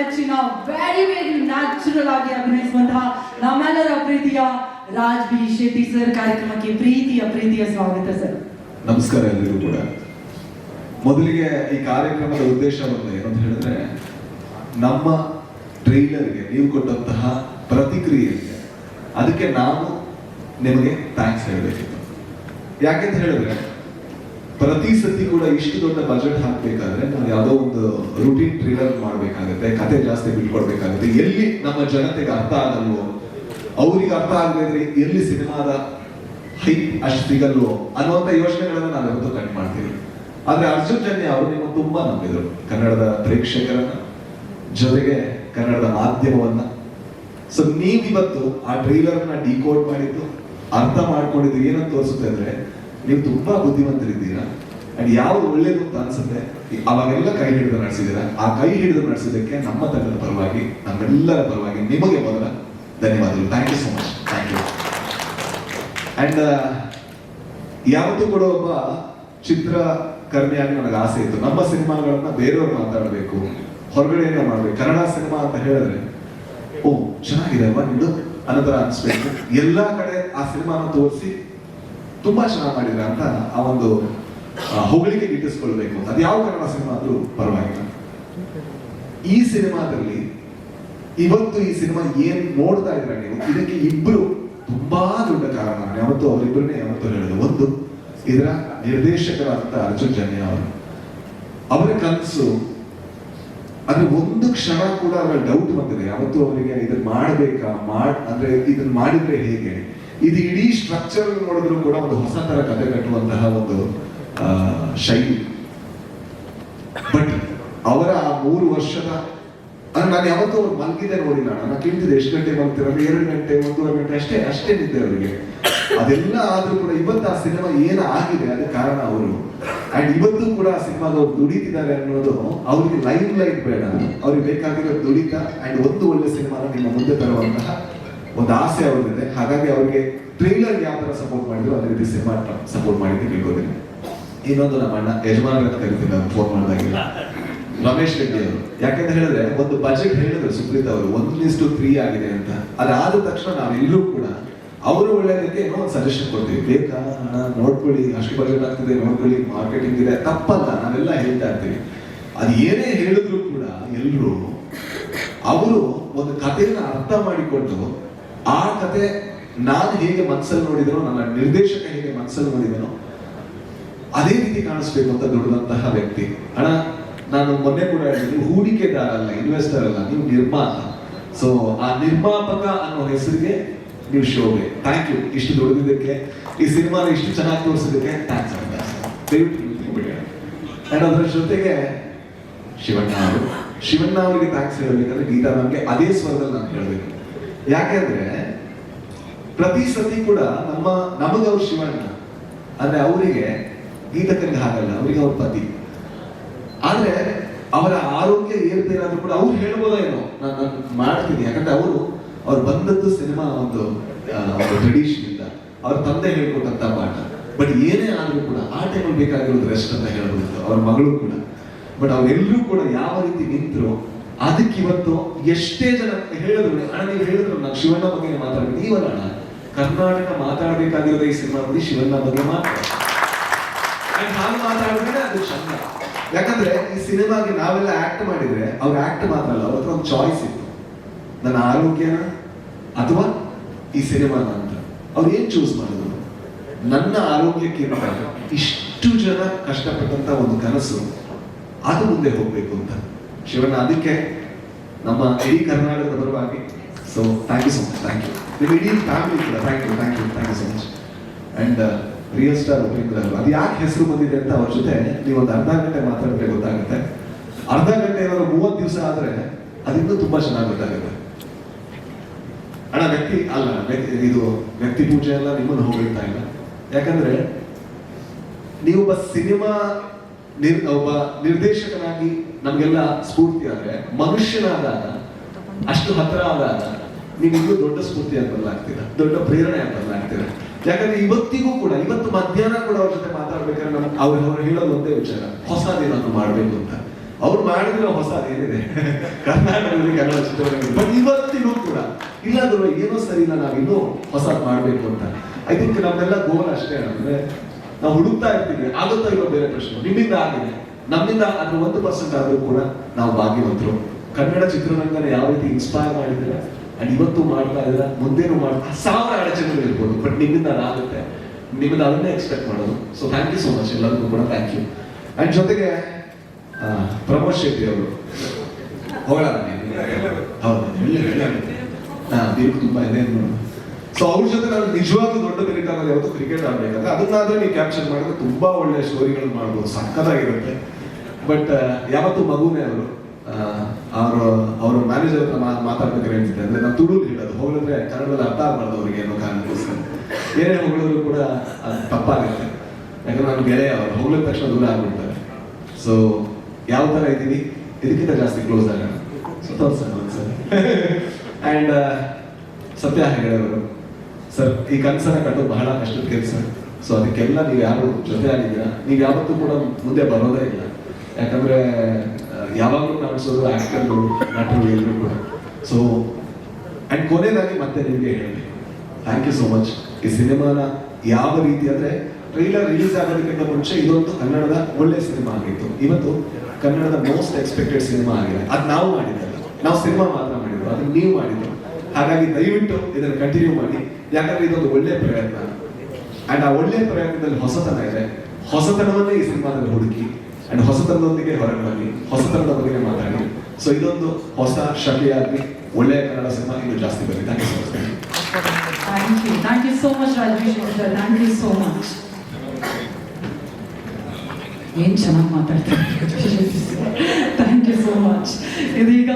ಮೆಚ್ಚಿನ very very natural ಆಗಿ ಅಭಿನಯಿಸುವಂತಹ ನಮ್ಮೆಲ್ಲರ ಪ್ರೀತಿಯ ರಾಜ್ ಬಿ ಶೆಟ್ಟಿ ಸರ್ ಕಾರ್ಯಕ್ರಮಕ್ಕೆ ಪ್ರೀತಿಯ ಸ್ವಾಗತ ಸರ್. ನಮಸ್ಕಾರ ಎಲ್ಲರಿಗೂ ಕೂಡ. ಮೊದಲಿಗೆ ಈ ಕಾರ್ಯಕ್ರಮದ ಉದ್ದೇಶವನ್ನು ಏನಂತ ಹೇಳಿದ್ರೆ, ನಮ್ಮ ಟ್ರೈಲರ್ಗೆ ನೀವು ಕೊಟ್ಟಂತಹ ಪ್ರತಿಕ್ರಿಯೆಗೆ ಅದಕ್ಕೆ ನಾನು ನಿಮಗೆ ಥ್ಯಾಂಕ್ಸ್ ಹೇಳಬೇಕಿತ್ತು. ಯಾಕೆಂತ ಹೇಳಿದ್ರೆ, ಪ್ರತಿ ಸತಿ ಕೂಡ ಇಷ್ಟು ದೊಡ್ಡ ಬಜೆಟ್ ಹಾಕ್ಬೇಕಾದ್ರೆ ನಾವು ಯಾವುದೋ ಒಂದು ರೂಟೀನ್ ಟ್ರೈಲರ್ ಮಾಡಬೇಕಾಗುತ್ತೆ, ಕತೆ ಜಾಸ್ತಿ ಬಿಟ್ಕೊಡ್ಬೇಕಾಗುತ್ತೆ. ಎಲ್ಲಿ ನಮ್ಮ ಜನತೆಗೆ ಅರ್ಥ ಆಗಲ್ವೋ, ಅವ್ರಿಗೆ ಅರ್ಥ ಆಗದಿದ್ರೆ ಎಲ್ಲಿ ಸಿನಿಮಾದ ಹೈಪ್ ಅಷ್ಟು ಸಿಗಲ್ವೋ ಅನ್ನುವಂಥ ಯೋಚನೆಗಳನ್ನ ನಾವು ಯಾವತ್ತೂ ಕಟ್ ಮಾಡ್ತೀವಿ. ಆದ್ರೆ ಅರ್ಜುನ್ ಜನ್ಯ ಅವರು ನಿಮ್ಮ ತುಂಬಾ ನಂಬಿದ್ರು, ಕನ್ನಡದ ಪ್ರೇಕ್ಷಕರನ್ನ, ಜೊತೆಗೆ ಕನ್ನಡದ ಮಾಧ್ಯಮವನ್ನ. ಸೊ ನೀವಿವತ್ತು ಆ ಟ್ರೈಲರ್ನ ಡಿಕೋಡ್ ಮಾಡಿದ್ದು, ಅರ್ಥ ಮಾಡ್ಕೊಂಡಿದ್ದು ಏನಂತ ತೋರಿಸುತ್ತೆ ಅಂದ್ರೆ, ನೀವು ತುಂಬಾ ಬುದ್ಧಿವಂತರಿದ್ದೀರಾ ಅಂಡ್ ಯಾವ್ದು ಒಳ್ಳೇದು ಅಂತ ಅನ್ಸುತ್ತೆ ಅವಾಗೆಲ್ಲ ಕೈ ಹಿಡಿದು ನಡೆಸಿದ್ದೀರಾ. ಆ ಕೈ ಹಿಡಿದು ನಡೆಸಿದ್ದಕ್ಕೆ ನಮ್ಮ ತಂಡದ ಪರವಾಗಿ, ನಮ್ಮೆಲ್ಲರ ಪರವಾಗಿ ನಿಮಗೆ ಮೊದಲ ಧನ್ಯವಾದಗಳು. Thank you so much. Thank you. And ಯಾವತ್ತೂ ಕೂಡ ಒಬ್ಬ ಚಿತ್ರಕರ್ಮಿಯಾಗಿ ನನಗೆ ಆಸೆ ಇತ್ತು, ನಮ್ಮ ಸಿನಿಮಾಗಳನ್ನ ಬೇರೆಯವ್ರು ಮಾತಾಡಬೇಕು, ಹೊರಗಡೆ ಮಾಡ್ಬೇಕು. ಕನ್ನಡ ಸಿನಿಮಾ ಅಂತ ಹೇಳಿದ್ರೆ ಓ ಚೆನ್ನಾಗಿದೆ ಅಲ್ವಾ ನಿಮ್ದು ಅನ್ನೋದರ ಅನ್ಸ್ಬೇಕು. ಎಲ್ಲಾ ಕಡೆ ಆ ಸಿನಿಮಾನ ತೋರಿಸಿ ತುಂಬಾ ಚೆನ್ನಾಗಿ ಮಾಡಿದ್ರೆ ಅಂತ ಆ ಒಂದು ಹೊಗಳಿಕೆ ಗಿಟ್ಟಿಸ್ಕೊಳ್ಬೇಕು. ಅದು ಯಾವ ಕನ್ನಡ ಸಿನಿಮಾ ಆದ್ರೂ ಪರವಾಗಿಲ್ಲ. ಈ ಸಿನಿಮಾದಲ್ಲಿ ಇವತ್ತು ಈ ಸಿನಿಮಾ ಏನ್ ನೋಡ್ತಾ ಇದ್ರೆ ನೀವು, ಇದಕ್ಕೆ ಇಬ್ರು ತುಂಬಾ ದೊಡ್ಡ ಕಾರಣ. ಯಾವತ್ತು ಅವರಿಬ್ಬರನ್ನೇ ಯಾವತ್ತು ಹೇಳಿದ್ರು. ಒಂದು, ಇದರ ನಿರ್ದೇಶಕರಾದಂತ ಅರ್ಜುನ್ ಜನ್ಯ ಅವರು, ಅವರ ಕನಸು ಅಂದ್ರೆ ಒಂದು ಕ್ಷಣ ಕೂಡ ಅವರ ಡೌಟ್ ಬಂದಿದೆ ಯಾವತ್ತು ಅವರಿಗೆ ಇದನ್ನ ಮಾಡಬೇಕಾ, ಅಂದ್ರೆ ಇದನ್ನ ಮಾಡಿದ್ರೆ ಹೇಗೆ, ಇದು ಇಡೀ ಸ್ಟ್ರಕ್ಚರ್ ನೋಡಿದ್ರು ಕೂಡ ಒಂದು ಹೊಸ ತರ ಕಥೆ ಕಟ್ಟುವಂತಹ ಒಂದು ಶೈಲಿ. ಬಟ್ ಅವರ ಆ 3 ವರ್ಷದ ನಾನು ಯಾವತ್ತೂ ಅವ್ರು ಮಲಗಿದೆ ನೋಡಿಲ್ಲ. ನಾನು ಕೇಳ್ತಿದ್ದೆ ಎಷ್ಟು ಗಂಟೆ ಮಲ್ತಿರೋದು, 2 ಗಂಟೆ 1.5 ಗಂಟೆ ಅಷ್ಟೇ ನಿದ್ದೆ ಅವರಿಗೆ. ಅದೆಲ್ಲ ಆದ್ರೂ ಕೂಡ ಇವತ್ತು ಆ ಸಿನಿಮಾ ಏನಾಗಿದೆ ಅದಕ್ಕೆ ಕಾರಣ ಅವರು. ಅಂಡ್ ಇವತ್ತು ಕೂಡ ಆ ಸಿನಿಮಾದ ಅವ್ರು ದುಡಿತಿದ್ದಾರೆ ಅನ್ನೋದು ಅವ್ರಿಗೆ ಲೈವ್ ಲೈಟ್ ಬೇಡ, ಅವ್ರಿಗೆ ಬೇಕಾಗಿರೋ ದುಡಿತ ಅಂಡ್ ಒಂದು ಒಳ್ಳೆ ಸಿನಿಮಾನ ನಿಮ್ಮ ಮುಂದೆ ತರುವಂತಹ ಒಂದು ಆಸೆ ಅವ್ರಿಗಿದೆ. ಹಾಗಾಗಿ ಅವ್ರಿಗೆ ಟ್ರೈಲರ್ ಯಾವ ತರ ಸಪೋರ್ಟ್ ಮಾಡಿದ್ರು ಅದೇ ರೀತಿ ಸಿನಿಮಾ ಸಪೋರ್ಟ್ ಮಾಡಿದ್ದು ತಿಳ್ಕೋತೀನಿ. ಇನ್ನೊಂದು ನಮ್ಮ ಅಣ್ಣ ಯಜಮಾನ ಕರಿತೀನಿ, ಫೋನ್ ಮಾಡಿದಾಗಿಲ್ಲ, ರಮೇಶ್ ರೆಡ್ಡಿ ಅವರು. ಯಾಕಂತ ಹೇಳಿದ್ರೆ ಒಂದು ಬಜೆಟ್ ಹೇಳಿದ್ರು ಸುಪ್ರೀತ್ ಅವರು 1:3 ಆಗಿದೆ ಅಂತ. ಅದಾದ ತಕ್ಷಣ ನಾವೆಲ್ಲರೂ ಕೂಡ ಅವರು ಒಳ್ಳೆಯದಕ್ಕೆ ಏನೋ ಒಂದು ಸಜೆಷನ್ ಕೊಡ್ತೀವಿ, ಬೇಕಾ ಹಣ ನೋಡ್ಕೊಳ್ಳಿ, ಅಷ್ಟು ಬಜೆಟ್ ಆಗ್ತಿದೆ ನೋಡ್ಕೊಳ್ಳಿ, ಮಾರ್ಕೆಟಿಂಗ್ ಇದೆ, ತಪ್ಪಲ್ಲ, ನಾವೆಲ್ಲ ಹೇಳ್ತಾ ಇರ್ತೀವಿ. ಅದು ಏನೇ ಹೇಳಿದ್ರು ಕೂಡ ಎಲ್ಲರೂ ಅವರು ಒಂದು ಕಥೆಯನ್ನ ಅರ್ಥ ಮಾಡಿಕೊಂಡು ಆ ಕತೆ ನಾನು ಹೇಗೆ ಮನಸ್ಸಲ್ಲಿ ನೋಡಿದನೋ, ನನ್ನ ನಿರ್ದೇಶಕ ಹೇಗೆ ಮನಸ್ಸಲ್ಲಿ ನೋಡಿದನೋ ಅದೇ ರೀತಿ ಕಾಣಿಸ್ಬೇಕು ಅಂತ ದುಡಿದಂತಹ ವ್ಯಕ್ತಿ. ಅಣ್ಣ ನಾನು ಮೊನ್ನೆ ಕೂಡ ಹೇಳಿದ್ದೀನಿ, ಹೂಡಿಕೆದಾರ ಅಲ್ಲ, ಇನ್ವೆಸ್ಟರ್ ಅಲ್ಲ, ನೀವು ನಿರ್ಮಾತ. ಸೊ ಆ ನಿರ್ಮಾಪಕ ಅನ್ನೋ ಹೆಸರಿಗೆ ನೀವು ಶೋಭೆ. Thank you. ಇಷ್ಟು ದುಡಿದಿದ್ದಕ್ಕೆ, ಈ ಸಿನಿಮಾನ ಇಷ್ಟು ಚೆನ್ನಾಗಿ ತೋರಿಸಿದ್ದಕ್ಕೆ ಥ್ಯಾಂಕ್ಸ್ ಅಂತ ಅಂಡ್ ಅದರ ಜೊತೆಗೆ ಶಿವಣ್ಣ ಅವರಿಗೆ ಥ್ಯಾಂಕ್ಸ್ ಹೇಳಬೇಕಂದ್ರೆ ಗೀತಾ ನಮ್ಗೆ ಅದೇ ಸ್ವರದಲ್ಲಿ ನಾನು ಹೇಳಬೇಕು. ಯಾಕೆಂದ್ರೆ ಪ್ರತಿ ಸತಿ ಕೂಡ ನಮಗೆ ಅವ್ರು ಶಿವಣ್ಣ ಅಂದ್ರೆ ಅವರಿಗೆ ಗೀತಕರಿಗೆ ಹಾಗಲ್ಲ, ಅವರಿಗೆ ಅವ್ರ ಪತಿ. ಆದ್ರೆ ಅವರ ಆರೋಗ್ಯ ಏರ್ಪೇರಾದ್ರೂ ಕೂಡ ಅವ್ರು ಹೇಳ್ಬೋದ ಏನೋ ನಾನು ಮಾಡ್ತೀನಿ, ಯಾಕಂದ್ರೆ ಅವ್ರು ಬಂದದ್ದು ಸಿನಿಮಾ ಒಂದು ಟ್ರೆಡಿಷನ್ ಇಂದ, ಅವ್ರ ತಂದೆ ಹೇಳ್ಕೊಟ್ಟಂತ ಪಾಠ. ಬಟ್ ಏನೇ ಆದ್ರೂ ಕೂಡ ಆ ಟೈಮಲ್ಲಿ ಬೇಕಾಗಿರೋದು ರೆಸ್ಟ್ ಅಂತ ಹೇಳ್ಬೋದು, ಅವ್ರ ಮಗಳು ಕೂಡ. ಬಟ್ ಅವರೆಲ್ಲರೂ ಕೂಡ ಯಾವ ರೀತಿ ನಿಂತರು ಅದಕ್ಕೆ ಇವತ್ತು ಎಷ್ಟೇ ಜನ ಹೇಳಿದ್ರು, ಅಣ್ಣ ನೀವು ಹೇಳಿದ್ರು ನಾನು ಶಿವಣ್ಣ ಬಗ್ಗೆ ಮಾತಾಡ್ಬೇಕು, ನೀವಲ್ಲ ಅಣ್ಣ ಕರ್ನಾಟಕ ಮಾತಾಡ್ಬೇಕಾಗಿರೋದು ಈ ಸಿನಿಮಾ ಬಗ್ಗೆ ಶಿವಣ್ಣ ಬಗ್ಗೆ ಮಾತ್ರ. ಹಾಗೆ ಮಾತಾಡಿದ್ರೆ ಅದು ಚಂದ. ಯಾಕಂದ್ರೆ ಈ ಸಿನಿಮಾಗೆ ನಾವೆಲ್ಲ ಆಕ್ಟ್ ಮಾಡಿದ್ರೆ ಅವ್ರ ಆಕ್ಟ್ ಮಾತ್ರ ಅಲ್ಲ, ಅವ್ರ ಹತ್ರ ಒಂದು ಚಾಯ್ಸ್ ಇತ್ತು, ನನ್ನ ಆರೋಗ್ಯನ ಅಥವಾ ಈ ಸಿನಿಮಾನ ಅಂತ. ಅವ್ರು ಏನ್ ಚೂಸ್ ಮಾಡಿದ್ರು, ನನ್ನ ಆರೋಗ್ಯಕ್ಕಿಂತ ಇಷ್ಟು ಜನ ಕಷ್ಟಪಟ್ಟಂತ ಒಂದು ಕನಸು ಅದು ಮುಂದೆ ಹೋಗ್ಬೇಕು ಅಂತ ಶಿವಣ್ಣ. ಅದಕ್ಕೆ ನಮ್ಮ ಇಡೀ ಕರ್ನಾಟಕದ ಪರವಾಗಿ so thank you so much. Thank you. ನಿಮ್ಮ ಇಡೀ ಫ್ಯಾಮಿಲಿ ಕೂಡ thank you so much. And real star Upendra ಅವರು, ಅದು ಯಾಕೆ ಹೆಸರು ಬಂದಿದೆ ಅಂತ ಅವ್ರ ಜೊತೆ ನೀವು ಒಂದು ಅರ್ಧ ಗಂಟೆ ಮಾತಾಡಿದ್ರೆ ಗೊತ್ತಾಗುತ್ತೆ. ಅರ್ಧ ಗಂಟೆ ಏನಾದ್ರು 30 ದಿವಸ ಆದ್ರೆ ಅದಿನ್ನೂ ತುಂಬಾ ಚೆನ್ನಾಗಿ ಗೊತ್ತಾಗುತ್ತೆ. ಅಣ್ಣ ವ್ಯಕ್ತಿ ಅಲ್ಲ, ಇದು ವ್ಯಕ್ತಿ ಪೂಜೆ ಎಲ್ಲ ನಿಮ್ಮನ್ನು ಹೋಗ್ತಾ ಇಲ್ಲ. ಯಾಕಂದ್ರೆ ನೀವು ಒಬ್ಬ ನಿರ್ದೇಶಕನಾಗಿ ನಮ್ಗೆಲ್ಲ ಸ್ಫೂರ್ತಿ ಆದ್ರೆ, ಮನುಷ್ಯನಾದಾಗ ಅಷ್ಟು ಹತ್ರ ಆದಾಗ ನೀವು ದೊಡ್ಡ ಸ್ಫೂರ್ತಿಯಾಗಿ ಬದಲಾಗ್ತೀರಾ, ದೊಡ್ಡ ಪ್ರೇರಣೆಯಾಗಿ ಬದಲಾಗ್ತೀರಾ. ಯಾಕಂದ್ರೆ ಇವತ್ತಿಗೂ ಕೂಡ, ಇವತ್ತು ಮಧ್ಯಾಹ್ನ ಕೂಡ ಅವ್ರ ಜೊತೆ ಮಾತಾಡ್ಬೇಕಾದ್ರೆ ಅವ್ರು ಹೇಳೋದು ಒಂದೇ ವಿಚಾರ, ಹೊಸದೇನಾದ್ರು ಮಾಡ್ಬೇಕು ಅಂತ. ಅವ್ರು ಮಾಡಿದ್ರೆ ಹೊಸ ಏನಿದೆ ಕರ್ನಾಟಕದಲ್ಲಿ ಕನ್ನಡ ಚಿತ್ರರಂಗ, ಬಟ್ ಇವತ್ತಿಗೂ ಕೂಡ ಇಲ್ಲಾದ್ರು ಏನೋ ಸರಿ ಇಲ್ಲ, ನಾವು ಇನ್ನೂ ಹೊಸದ್ ಮಾಡ್ಬೇಕು ಅಂತ. ಐ ಥಿಂಕ್ ನಮ್ಮೆಲ್ಲ ಗೋಲ್ ಅಷ್ಟೇ, ಅಂದ್ರೆ ನಾವು ಹುಡುಕ್ತಾ ಇರ್ತೀವಿ, ಆಗುತ್ತಾ ಇರೋ ಬೇರೆ ಪ್ರಶ್ನೆ. ನಿಮ್ಮಿಂದ ಆಗಿದೆ, ನಮ್ಮಿಂದ ಅದ್ರ 1% ಆದ್ರೂ ಕೂಡ ನಾವು ಭಾಗ್ಯವಂತರು. ಕನ್ನಡ ಚಿತ್ರರಂಗನ ಯಾವ ರೀತಿ ಇನ್ಸ್ಪೈರ್ ಮಾಡಿದ್ರೆ ಅಂಡ್ ಇವತ್ತು ಮಾಡ್ತಾ ಇದ್ರೆ ಮುಂದೇನು ಮಾಡ್ತಾ 1000 ಅಡಚಣೆಗಳು ಇರ್ಬೋದು, ಬಟ್ ನಿಮ್ಮಿಂದ ಅದಾಗುತ್ತೆ, ನಿಮ್ಮಿಂದ ಅದನ್ನೇ ಎಕ್ಸ್ಪೆಕ್ಟ್ ಮಾಡೋದು. So thank you so much ಎಲ್ಲರಿಗೂ ಕೂಡ, ಥ್ಯಾಂಕ್ ಯು. ಅಂಡ್ ಜೊತೆಗೆ ಪ್ರಮೋದ್ ಶೆಟ್ಟಿ ಅವರು ಹೋಗೋಣ, ಹೌದು ನೀವು ತುಂಬಾ ಇದೆ. ಸೊ ಅವ್ರ ಜೊತೆ ನಾನು ನಿಜವಾಗ್ಲೂ ದೊಡ್ಡ ಮೆರಿಟ್ ಆಗೋದು ಯಾವತ್ತು ಕ್ರಿಕೆಟ್ ಆಡ್ಬೇಕಾದ್ರೆ ಅದನ್ನಾದ್ರೆ ನೀವು ಕ್ಯಾಪ್ಚರ್ ಮಾಡಿದ್ರೆ ತುಂಬಾ ಒಳ್ಳೆ ಸ್ಟೋರಿಗಳು ಮಾಡ್ಬೋದು, ಸಕ್ಕತ್ತಾಗಿರುತ್ತೆ. ಬಟ್ ಯಾವತ್ತು ಮಗುನೇ ಅವರು ಅವ್ರ ಮ್ಯಾನೇಜರ್ ಹತ್ರ ಮಾತಾಡ್ಬೇಕಾದ್ರೆ ಹೇಳ್ತಿದ್ದೆ, ಅಂದ್ರೆ ನಾವು ತುಳುಲಿ ಹೇಳೋದು, ಹೋಗಿದ್ರೆ ಕನ್ನಡದಲ್ಲಿ ಅರ್ಥ ಆಗಬಾರ್ದು ಅವ್ರಿಗೆ ಅನ್ನೋ ಕಾರಣಕ್ಕೋಸ್ಕರ. ಏನೇ ಹೊಗಳಿದ್ರು ಕೂಡ ಅದು ತಪ್ಪಾಗುತ್ತೆ, ಯಾಕಂದ್ರೆ ನಾನು ಗೆಳೆಯ ಅವರು ಹೊಗಳಿದ ತಕ್ಷಣ ದೂರ ಆಗ್ಬಿಡ್ತಾರೆ. ಸೊ ಯಾವ ತರ ಇದ್ದೀವಿ ಇದಕ್ಕಿಂತ ಜಾಸ್ತಿ ಕ್ಲೋಸ್ ಆಗೋಣ. So ತೋರ್ಸೋಣ sir. ಅಂಡ್ ಸತ್ಯ ಹೆಗಡೆಯವರು ಸರ್, ಈ ಕನಸನ್ನ ಕಟ್ಟೋದು ಬಹಳ ಕಷ್ಟದ ಕೆಲಸ. ಸೊ ಅದಕ್ಕೆಲ್ಲ ನೀವು ಯಾರು ಜೊತೆ ಆಗಿದ್ದೀರಾ, ನೀವು ಯಾವತ್ತೂ ಕೂಡ ಮುಂದೆ ಬರೋದೇ ಇಲ್ಲ. ಯಾಕಂದ್ರೆ ಯಾವಾಗಲೂ ಕಾಣಿಸೋದು ಆಕ್ಟರ್ಗಳು, ನಟರು ಎಲ್ಲರೂ ಕೂಡ. ಸೊ ಅಂಡ್ ಕೊನೆಯದಾಗಿ ಮತ್ತೆ ನಿಮಗೆ ಹೇಳಿ ಥ್ಯಾಂಕ್ ಯು ಸೋ ಮಚ್. ಈ ಸಿನಿಮಾನ ಯಾವ ರೀತಿ ಅಂದ್ರೆ ಟ್ರೈಲರ್ ರಿಲೀಸ್ ಆಗೋದಕ್ಕಿಂತ ಮುಂಚೆ ಇದೊಂದು ಕನ್ನಡದ ಒಳ್ಳೆ ಸಿನಿಮಾ ಆಗಿತ್ತು, ಇವತ್ತು ಕನ್ನಡದ ಮೋಸ್ಟ್ ಎಕ್ಸ್ಪೆಕ್ಟೆಡ್ ಸಿನಿಮಾ ಆಗಿದೆ. ಅದು ನಾವು ಮಾಡಿದ್ದಲ್ಲ, ನಾವು ಸಿನಿಮಾ ಮಾತ್ರ ಮಾಡಿದ್ರು, ಅದು ನೀವು ಮಾಡಿದ್ರು. ಹಾಗಾಗಿ ದಯವಿಟ್ಟು ಇದನ್ನು ಕಂಟಿನ್ಯೂ ಮಾಡಿ, ಯಾಕಂದ್ರೆ ಇದೊಂದು ಒಳ್ಳೆ ಪ್ರಯತ್ನ. ಅಂಡ್ ಆ ಒಳ್ಳೆ ಪ್ರಯತ್ನದಲ್ಲಿ ಹೊಸತನ ಇದೆ, ಹೊಸತನವನ್ನೇ ಈ ಸಿನಿಮಾದಲ್ಲಿ ಹುಡುಕಿ ಅಂಡ್ ಹೊಸತನದೊಂದಿಗೆ ಹೊರಗೆ ಬನ್ನಿ, ಹೊಸತನದ ಬಗ್ಗೆ ಮಾತಾಡಿ. ಸೊ ಇದೊಂದು ಹೊಸ ಶಕೆಯಾಗಿ ಒಳ್ಳೆಯ ಕನ್ನಡ ಸಿನಿಮಾ ಇನ್ನೂ ಜಾಸ್ತಿ ಬರಲಿ. Thank you so much. Thank you so much Rajesh sir, thank you so much. ಏನ್ ಚೆನ್ನಾಗಿ ಮಾತಾಡ್ತಾರೆ. Thank you so much. ಇದೀಗ